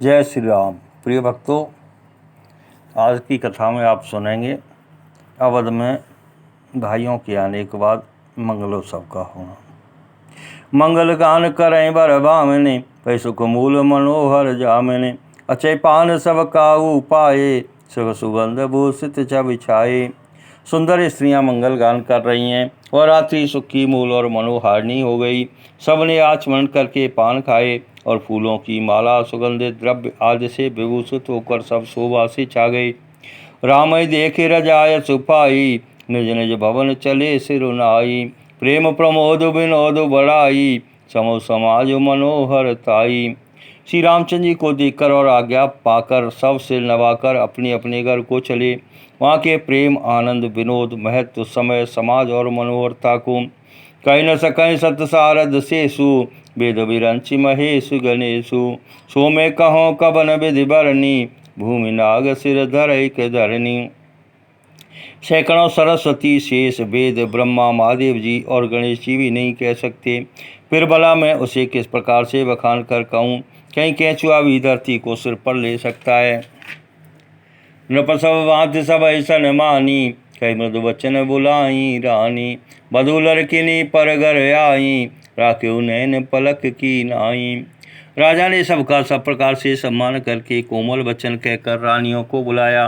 जय श्री राम। प्रिय भक्तों, आज की कथा में आप सुनेंगे अवध में भाइयों के आने के बाद मंगलोत्सव का होना। मंगल गान करें बर बामने, पैसुक मूल मनोहर जामने। अचय पान सब काऊ पाए, सुख सुगंध भूषित छवि छाए। सुंदर स्त्रियां मंगल गान कर रही हैं और रात्रि सुखी मूल और मनोहारिणी हो गई। सबने आचमन करके पान खाए और फूलों की माला सुगंधित द्रव्य आदि से विभूषित होकर सब शोभा से छा गए। रामय देखे रजाय सुपाई, निज निज भवन चले सिरुनाई। प्रेम प्रमोद विनोद बढ़ाई, समो समाज मनोहर ताई। श्री रामचंद्र जी को देखकर और आज्ञा पाकर सब सिर नवाकर अपने अपने घर को चले। वहाँ के प्रेम आनंद विनोद महत्व समय समाज और मनोहरता को कहीं न सकें सतसारद शेषु। वेद विरंचि महेश गणेशु, सो में कहो कबन विधि बरनी। भूमि नाग सिर धरैक धरनी। सैकड़ों सरस्वती शेष वेद ब्रह्मा महादेव जी और गणेश जी भी नहीं कह सकते, फिर भला मैं उसे किस प्रकार से बखान कर कहूँ। कहीं केंचुआ भी धरती को सिर पर ले सकता है। नृप सब भांति सब ऐसन मानी, कई मृदु वचन बुलाई रानी। बधु लड़किनी पर घर आई, राख्यो नैन पलक की नाई। राजा ने सबका सब प्रकार से सम्मान करके कोमल वचन कहकर रानियों को बुलाया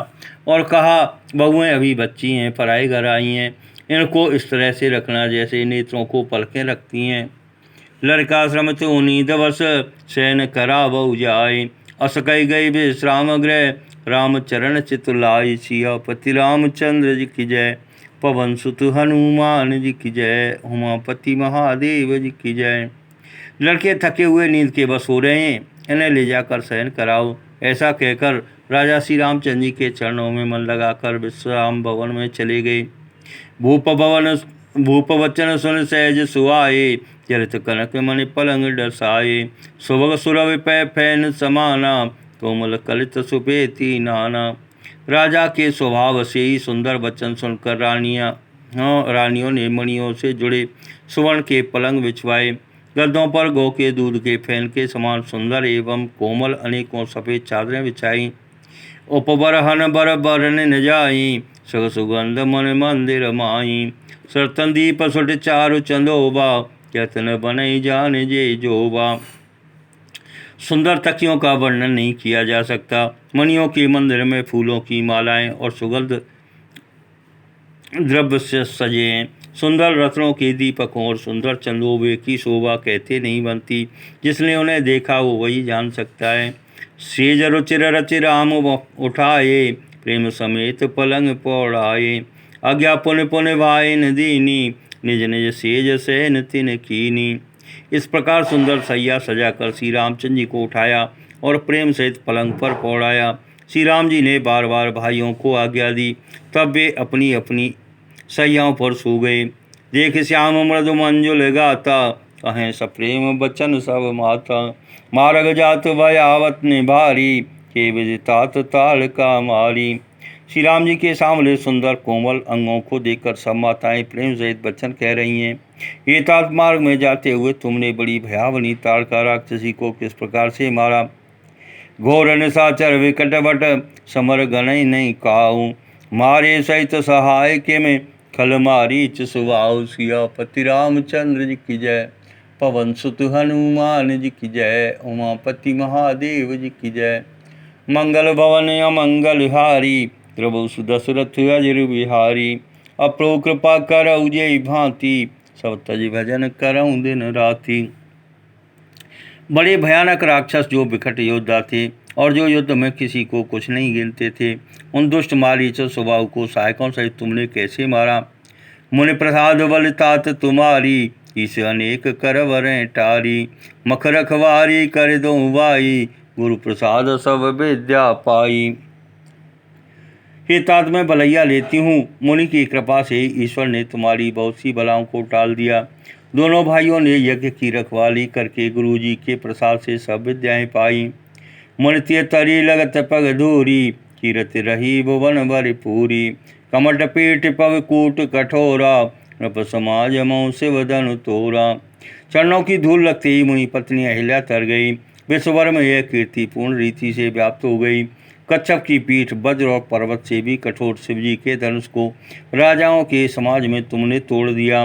और कहा, बहुएं अभी बच्ची हैं, पराए घर आई हैं। इनको इस तरह से रखना जैसे नेत्रों को पलकें रखती हैं। लड़का श्रमित उन्नीद वर्ष, शयन करा बहु जाए। अस कही गई विश्राम गृह, राम चरण चित लाई। सियापति रामचंद्र जी की जय, पवन सुत हनुमान जी की जय। उमापति महादेव जी की जय। लड़के थके हुए नींद के बस हो रहे हैं, इन्हें ले जाकर शयन कराओ। ऐसा कहकर राजा श्री रामचंद्र जी के चरणों में मन लगाकर विश्राम भवन में चले गए। भूप वचन सुन सहज सुहाए, चरित कनक मणि पलंग डसाए। सुभग सुरभि पै फैन समाना, कोमल कलित सुपेती नाना। राजा के स्वभाव से ही सुंदर वचन सुनकर रानियों ने मणियों से जुड़े सुवर्ण के पलंग बिछवाए। गद्दों पर गौ के दूध के फैन के समान सुंदर एवं कोमल अनेकों सफ़ेद चादरें बिछाई। उपबर हन बर बरन न जाई, सग सुगंध मन मंदिर माई। सरतन दीप सुट चारु चंदोबा, यतन बनई जान जे जोबा। सुंदर तकियों का वर्णन नहीं किया जा सकता। मणियों के मंदिर में फूलों की मालाएं और सुगंध द्रव्य से सजे हैं। सुंदर रत्नों के दीपकों और सुंदर चंदोबे की शोभा कहते नहीं बनती। जिसने उन्हें देखा वो वही जान सकता है। सेज रुचिर रचि राम उठाए, प्रेम समेत पलंग पौड़ाए। आज्ञा पुन पुन भाई न दीनी, निज निज सेज सहन तिन कीनी। इस प्रकार सुंदर सैया सजाकर श्री रामचंद्र जी को उठाया और प्रेम सहित पलंग पर पौड़ाया। श्री राम जी ने बार बार भाइयों को आज्ञा दी, तब वे अपनी अपनी सैयाओं पर सो गए। देख श्याम मृदु मंजुल गाता, कहें सप्रेम बचन सब माता। मार्ग जात भयावत निभारी, के विदितात ताल का मारी। श्री राम जी के सामने सुंदर कोमल अंगों को देखकर सब माताएं प्रेम सहित वचन कह रही हैं। ये तात मार्ग में जाते हुए तुमने बड़ी भयावनी ताड़का राक्षसी को किस प्रकार से मारा। घोर निशाचर विकट बट, समर गणई नहीं काऊ। मारे सहित सहाय के में, खल मारीच सुबाऊ। सियापति रामचंद्र जी की जय, पवन सुत हनुमान जी की जय। उमापति महादेव जी की जय। मंगल भवन अमंगल हारी, प्रभु सुदशरथ अजर बिहारी। अप्रो कृपा करऊ जय भांति, सब तज भजन करऊँ दिन राति। बड़े भयानक राक्षस जो विकट योद्धा थे और जो युद्ध में किसी को कुछ नहीं गिनते थे, उन दुष्ट मारीच स्वभाव को सहायकों सहित तुमने कैसे मारा। मुनि प्रसाद बल तात तुम्हारी, इस अनेक करवरें टारी। मख रखवारी कर दो भाई, गुरु प्रसाद सब विद्या पाई। हे तात मैं भलैया लेती हूँ, मुनि की कृपा से ईश्वर ने तुम्हारी बहुत सी बलाओं को टाल दिया। दोनों भाइयों ने यज्ञ की रखवाली करके गुरु जी के प्रसाद से सब विद्याएं पाई। मुनित्य तरी लगत पग धूरी, कीरत रही भुवन भर पूरी। कमट पीठ पग कूट कठोरा, नृप समाज मऊ शिव धनु तोरा। चरणों की धूल लगते ही मुनि पत्नी अहिल्या तर गई विश्वभर में यह कीर्ति पूर्ण रीति से व्याप्त हो गई। कच्छप की पीठ वज्र और पर्वत से भी कठोर शिवजी के धनुष को राजाओं के समाज में तुमने तोड़ दिया।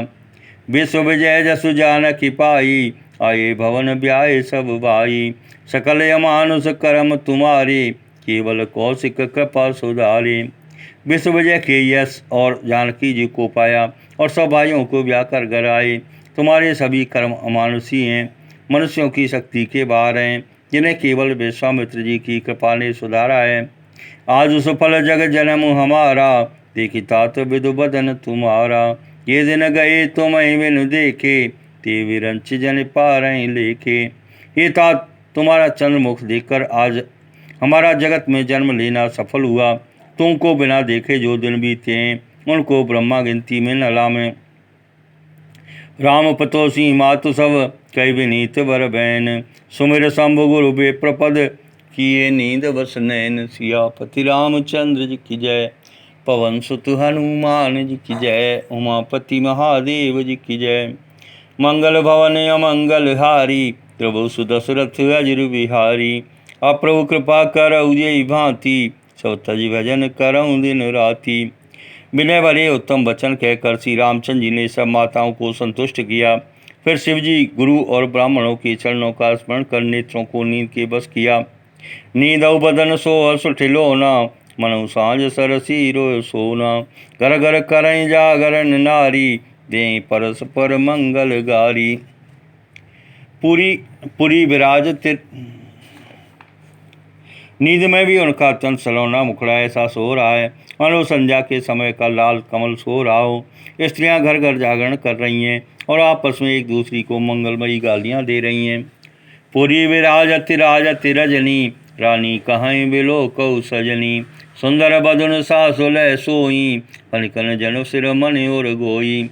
विश्व विजय जसु जानकी पाई, आए भवन ब्याए सब भाई। सकल अमानुष कर्म तुम्हारे, केवल कौशिक कृपा सुधारे। विश्व विजय के यश और जानकी जी को पाया और सब भाइयों को ब्याह कर घर आए। तुम्हारे सभी कर्म अमानुषी हैं, मनुष्यों की शक्ति के बाहर हैं, जिन्हें केवल विश्वामित्र जी की कृपा ने सुधारा है। आज सुफल जग जन्म हमारा, देखी तात विदु बदन तुम्हारा। ये दिन गए तुम्हें बिनु देखे, ते विरंच जन पारई लेखे। ये तात तुम्हारा चंद्रमुख देखकर आज हमारा जगत में जन्म लेना सफल हुआ। तुमको बिना देखे जो दिन बीते हैं, उनको ब्रह्मा गिनती में न लामे। राम पतोसी मातु सब, कई विनीत बर बैन। सुमिर शंभु गुरु बेप्रपद, किए नींद बस नैन। सियापति रामचंद्र जी की जय, पवन सुत हनुमान जी की जय। उमापति महादेव जी की जय। मंगल भवन अमंगल हारी, प्रभु सुदशरथ अजिर बिहारी। अप्रभु कृपा करऊ जेहि भांति, सब तज भजन करऊँ दिन राति। विनय भरे उत्तम वचन कहकर श्री रामचंद्र जी ने सब माताओं को संतुष्ट किया। फिर शिवजी गुरु और ब्राह्मणों के चरणों का स्मरण कर नेत्रों को नींद के बस किया। नींदौ बदन सोह सुठिलोना, मनु सांझ सरसी रोय सोना। घर घर करई जागरण नारी, दें परस्पर मंगल गारी। पुरी विराज नींद में भी उनका तन सलोना मुखड़ा ऐसा सो रहा है मानो संध्या के समय का लाल कमल सो रहा हो। स्त्रियां घर घर जागरण कर रही हैं और आपस में एक दूसरी को मंगलमयी गालियां दे रही हैं। पुरी विराजति राजति रजनी, रानी कहीं बिलो कौ सजनी। सुंदर बदन सासुलय सोई, फनिकन जन सिर मन और गोई।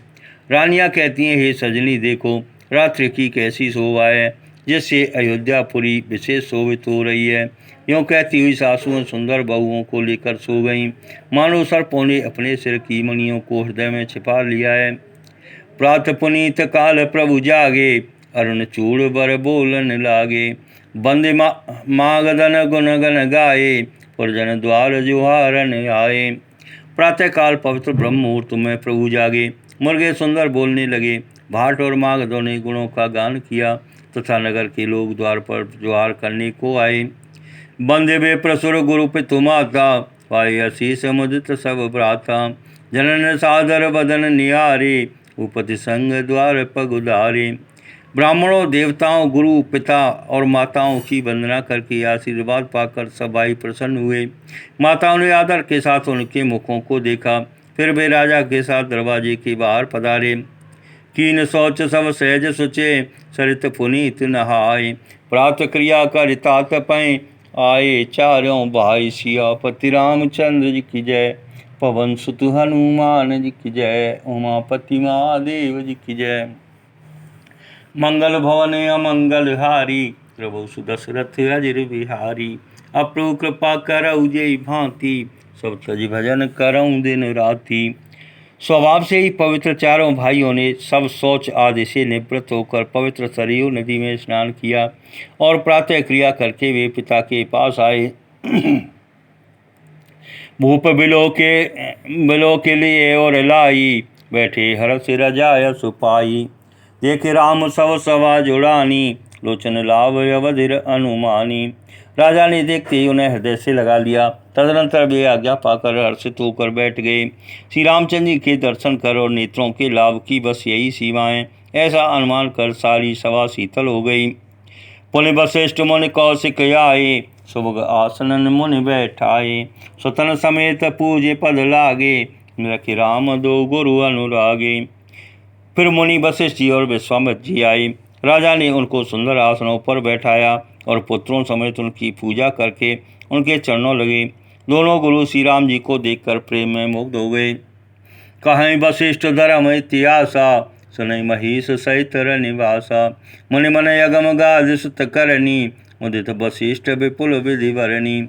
रानियां कहती हैं, हे सजनी देखो रात्रि की कैसी शोभा है, जिससे अयोध्यापुरी विशेष शोभित हो रही है। यूँ कहती हुई सासुओं सुंदर बहुओं को लेकर सो गईं, मानो सर्पों ने अपने सिर की मणियों को हृदय में छिपा लिया है। प्रात पुनीत काल प्रभु जागे, अरुण चूड़ बर बोलन लागे। बंदे मागधन गुण गन गाए, पुरजन द्वार जुहारन आए। प्रातःकाल पवित्र ब्रह्म मुहूर्त में प्रभु जागे, मुर्गे सुंदर बोलने लगे। भाट और मागधों ने गुणों का गान किया तथा नगर के लोग द्वार पर जुहार करने को आए। बंदे वे प्रसुर गुरु पितु माता, पाए अशीष मुदित सब भ्राता। जनन सादर बदन निहारे, उपति संग द्वार पगुधारे। ब्राह्मणों देवताओं गुरु पिता और माताओं की वंदना करके आशीर्वाद पाकर सब भाई प्रसन्न हुए। माताओं ने आदर के साथ उनके मुखों को देखा। फिर वे राजा के साथ दरवाजे के बाहर पधारे। कीन शौच सब सहज सुचे, सरित पुनीत नहाय। प्रात क्रिया कर तात पै, आए चारों भाई। सियापति रामचंद्र जी की जय, पवन सुत हनुमान जी की जय। उमापति महादेव जी की जय। मंगल भवन अमंगल हारी, प्रभु सुदशरथ अजिर बिहारी। अप्रभु कृपा करऊ जेहि भांति, सब तज भजन करऊँ दिन राति। स्वभाव से ही पवित्र चारों भाइयों ने सब शौच आदि से निवृत्त होकर पवित्र सरयू नदी में स्नान किया और प्रातः क्रिया करके वे पिता के पास आए। भूप बिलो के लिए और लाई, बैठे हर सिर जाय सुपाई। देखे राम सब सभा जुड़ानी, लोचन लाभ अवधिर अनुमानी। राजा ने देखते ही उन्हें हृदय से लगा लिया। तदनंतर वे आज्ञा पाकर हर्षित होकर बैठ गए। श्री रामचंद्र जी के दर्शन कर और नेत्रों के लाभ की बस यही सीमाएं, ऐसा अनुमान कर सारी सभा शीतल हो गई। पुनि वशिष्ठ मुनि कौशिक आए, सुभग आसनन मुनि बैठाए। सुतन समेत पूजे पद लागे, रखि राम दो गुरु अनुरागे। फिर मुनि वशिष्ठ जी और विश्वामित्र जी आए। राजा ने उनको सुंदर आसनों पर बैठाया और पुत्रों समेत उनकी पूजा करके उनके चरणों लगे। दोनों गुरु श्री राम जी को देखकर प्रेम में मुग्ध हो गए। कहीं वशिष्ठ धर्म इतिहासा, सुनई महिष सहित निवासा। मुनि मन यगम गाद सुत करनी, मुदित वशिष्ठ विपुल विधि वरणी।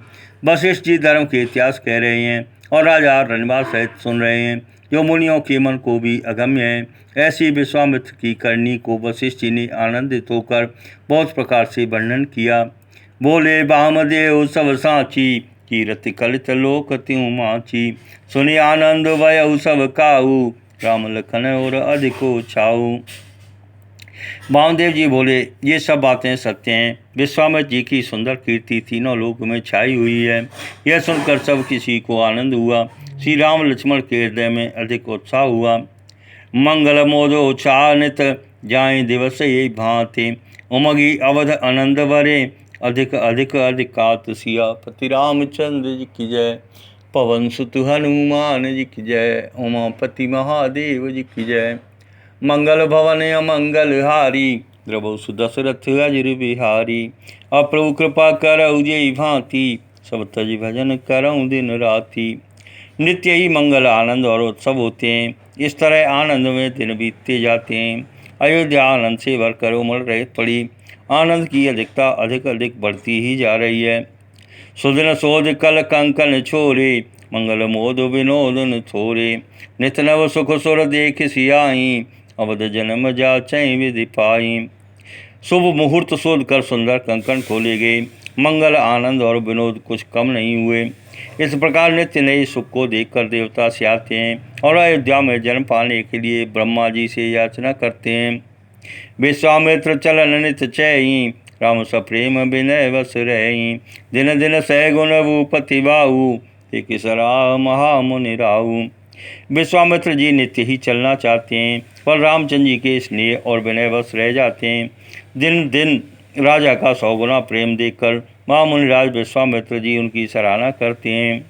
वशिष्ठ जी धर्म के इतिहास कह रहे हैं और राजा रनिवास सहित सुन रहे हैं। जो मुनियों के मन को भी अगम्य है। ऐसी विश्वामित्र की करनी को वशिष्ठ जी ने आनंदित होकर बहुत प्रकार से वर्णन किया। बोले वामदेव सब साची, कीरति कलित लोक त्यों माची। सुनि आनंद भयउ सब काऊ, राम लखन और अधिको छाऊ। वामदेव जी बोले, ये सब बातें सत्य हैं। विश्वामित्र जी की सुंदर कीर्ति तीनों लोक में छाई हुई है। यह सुनकर सब किसी को आनंद हुआ। श्री राम लक्ष्मण के हृदय में अधिक उत्साह हुआ। मंगल मोदो उत्साह नित, जाए दिवस ये भांति। उमगी अवध आनंद भरे, अधिक अधिक अधिकात सिया। पति रामचंद्र जी की जय। पवन सुत हनुमान जी की जय। उमापति महादेव जी की जय। मंगल भवन अमंगल हारी, द्रवौ सुदशरथ अजिर बिहारी। अप्रभु कृपा करऊ जेई भांति, सब तज भजन करऊँ दिन राति। नित्य ही मंगल आनंद और उत्सव होते हैं। इस तरह आनंद में दिन बीतते जाते हैं। अयोध्या आनंद से भरकर उमड़ रह पड़ी। आनंद की अधिकता अधिक अधिक बढ़ती ही जा रही है। सुदिन सोध कल कंकन छोरे, मंगल मोद विनोदन थोरे। नित नव सुख सुर देख सियाई, अवध जन्म जाचै विधि पाई। शुभ मुहूर्त शोध कर सुंदर कंकन खोले गए। मंगल आनंद और विनोद कुछ कम नहीं हुए। इस प्रकार नित्य नए सुख को देखकर देवता से आते हैं और अयोध्या में जन्म पाने के लिए ब्रह्मा जी से याचना करते हैं। विश्वामित्र चलन नित चैई, राम सप्रेम विनय वस रही। दिन दिन सैगुण भूपति बाहु, एक सराह महामुनि राहु। विश्वामित्र जी नित्य ही चलना चाहते हैं, पर रामचंद्र जी के स्नेह और विनयवश रह जाते हैं। दिन दिन राजा का 100 गुना प्रेम देखकर महामुनिराज विश्वामित्र जी उनकी सराहना करते हैं।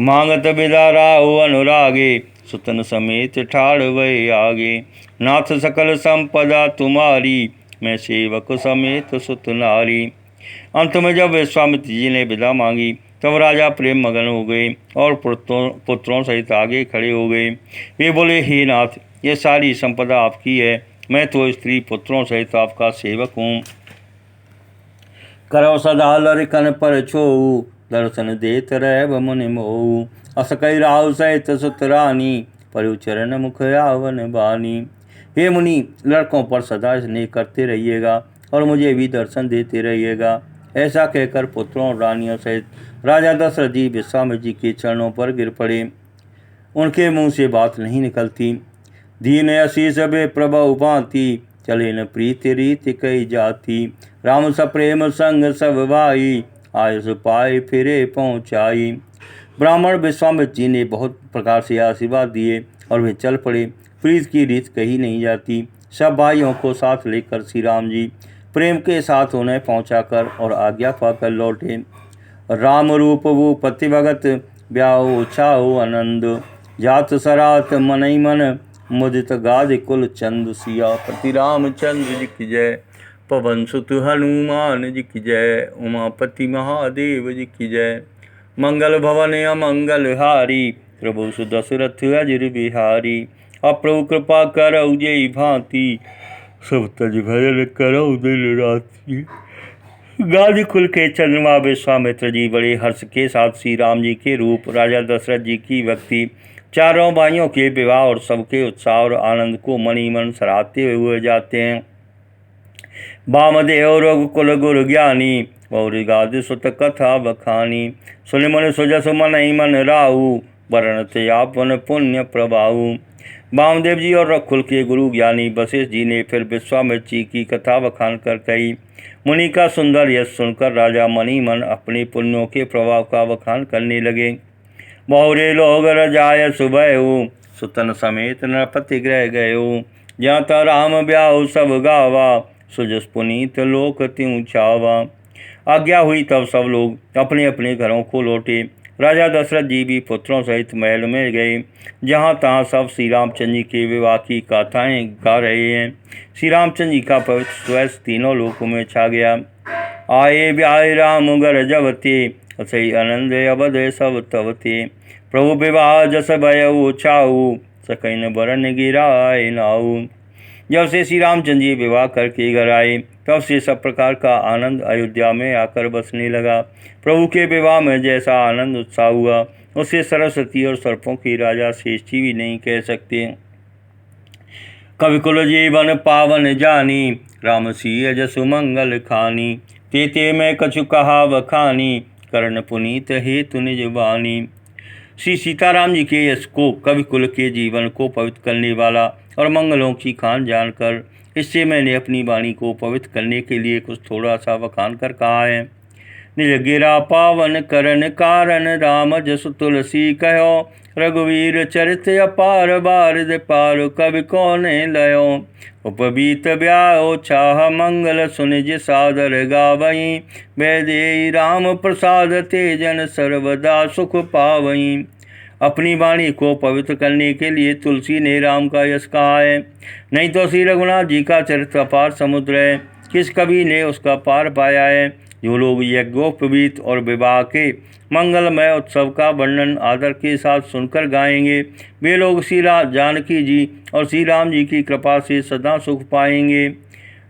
मांगत विदा राहु अनुरागे, सुतन समेत ठाड़ वै आगे। नाथ सकल संपदा तुम्हारी, मैं सेवक समेत सुत नारी। अंत में जब विश्वामित्र जी ने विदा मांगी, तब राजा प्रेम मगन हो गए और पुत्रों सहित आगे खड़े हो गए। वे बोले, हे नाथ, ये सारी संपदा आपकी है। मैं तो स्त्री पुत्रों सहित आपका सेवक हूँ। करौ सदा लरिकन पर छोऊ, दर्शन देत रह मुनि मोऊ। अस कई राहु सहित सुत रानी, परु चरण मुख आवन बानी। हे मुनि, लड़कों पर सदा स्नेह करते रहिएगा और मुझे भी दर्शन देते रहिएगा। ऐसा कहकर पुत्रों और रानियों सहित राजा दशरथ जी विश्वामित्र जी के चरणों पर गिर पड़े। उनके मुंह से बात नहीं निकलती। दीन आशीष बे प्रभु भांति, चले न प्रीति रीति कई जाति। राम सप्रेम संग सब भाई, आयुष पाए फिरे पहुँचाई। ब्राह्मण विश्वामित्र जी ने बहुत प्रकार से आशीर्वाद दिए और वे चल पड़े। प्रीत की रीत कही नहीं जाती। सब भाइयों को साथ लेकर श्री राम जी प्रेम के साथ उन्हें पहुंचाकर और आज्ञा पाकर लौटे। राम रूप वो पति भगत, ब्याहो छाओ आनंद। जात सरात मनई मन, मुदित गाद कुल चंद। सिया पति रामचंद्र जी की जय। पवन सुत हनुमान जी की जय। उमापति महादेव जी की जय। मंगल भवन अमंगल हारी, प्रभु सुदशरथ अजिर बिहारी। अप्रभु कृपा करऊ जेई भांति, सब तज भजन करऊ दिन राति। गादी कुल के चंद्रमा विश्वामित्र जी बड़े हर्ष के साथ श्री राम जी के रूप, राजा दशरथ जी की भक्ति, चारों भाइयों के विवाह और सबके उत्साह और आनंद को मणि मन सराहते हुए जाते हैं। वामदेव रघुकुल गुरु ज्ञानी, गौरी गाद सुत कथा बखानी। सुनि मन सुजस मनहि मन राहु, वर्णत यापन पुण्य प्रभाऊ। वामदेव जी और रघुकुल के गुरु ज्ञानी वशिष्ठ जी ने फिर विश्वामित्र जी की कथा बखान कर कही। मुनि का सुंदर यश सुनकर राजा मणि मन अपने पुण्यों के प्रभाव का बखान करने लगे। बहुरे लोग रजाय सुभयऊ, सुतन समेत नरपति ग्रह गयो। जाता राम ब्याहु सब गावा, सुजस पुनीत लोक त्यों छावा। आज्ञा हुई तब सब लोग अपने अपने घरों को लौटे। राजा दशरथ जी भी पुत्रों सहित महल में गए। जहाँ तहाँ सब श्री रामचंद्र जी के विवाह की गाथाएँ गा रहे हैं। श्री रामचंद्र जी का पवित्र स्वयं तीनों लोकों में छा गया। आए ब्याह राम गर जबते, सही आनंद अवध सब तवते। प्रभु विवाह जस भयऊ छाऊ, सकैन बरन गिराए नाऊ। जब से श्री रामचंद्र जी विवाह करके घर आए तब से सब प्रकार का आनंद अयोध्या में आकर बसने लगा। प्रभु के विवाह में जैसा आनंद उत्साह हुआ उससे सरस्वती और सर्पों की राजा श्रेष्ठी भी नहीं कह सकते। कविकुल जीवन पावन जानी राम सिय जसु मंगल खानी ते मैं कछु कहा बखानी कर्ण पुनीत हेतु निज वाणी। श्री सीताराम जी के यश को कविकुल के जीवन को पवित्र करने वाला और मंगलों की खान जानकर इससे मैंने अपनी वाणी को पवित्र करने के लिए कुछ थोड़ा सा बखान कर कहा है। निज गिरा पावन करण कारण राम जसु तुलसी कहो रघुवीर चरित अपार बारिद पार कवि कौने लयो उपबीत ब्याओ चाह मंगल सुनिज सादर गावई वैदेही राम प्रसाद तेजन सर्वदा सुख पावई। अपनी वाणी को पवित्र करने के लिए तुलसी ने राम का यश कहा है। नहीं तो श्री रघुनाथ जी का चरित्र अपार समुद्र है, किस कवि ने उसका पार पाया है। जो लोग यज्ञोपवीत और विवाह के मंगलमय उत्सव का वर्णन आदर के साथ सुनकर गाएंगे वे लोग श्री जानकी जी और श्री राम जी की कृपा से सदा सुख पाएंगे।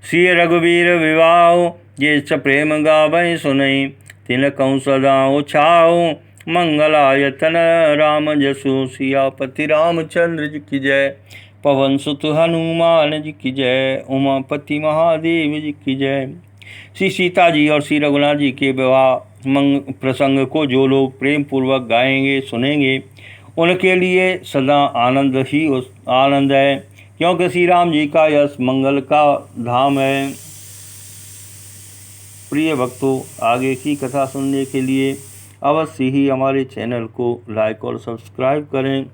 श्री रघुवीर विवाह ये च प्रेम गावै सुनई तिन कहूँ सदा उछाओ मंगलायतन राम जसु सियापति रामचंद्र जी की जय। पवन सुत हनुमान जी की जय। उमापति महादेव जी की जय। श्री सीता जी और श्री रघुनाथ जी के विवाह प्रसंग को जो लोग प्रेम पूर्वक गाएंगे सुनेंगे उनके लिए सदा आनंद ही आनंद है, क्योंकि श्री राम जी का यश मंगल का धाम है। प्रिय भक्तों, आगे की कथा सुनने के लिए अवश्य ही हमारे चैनल को लाइक और सब्सक्राइब करें।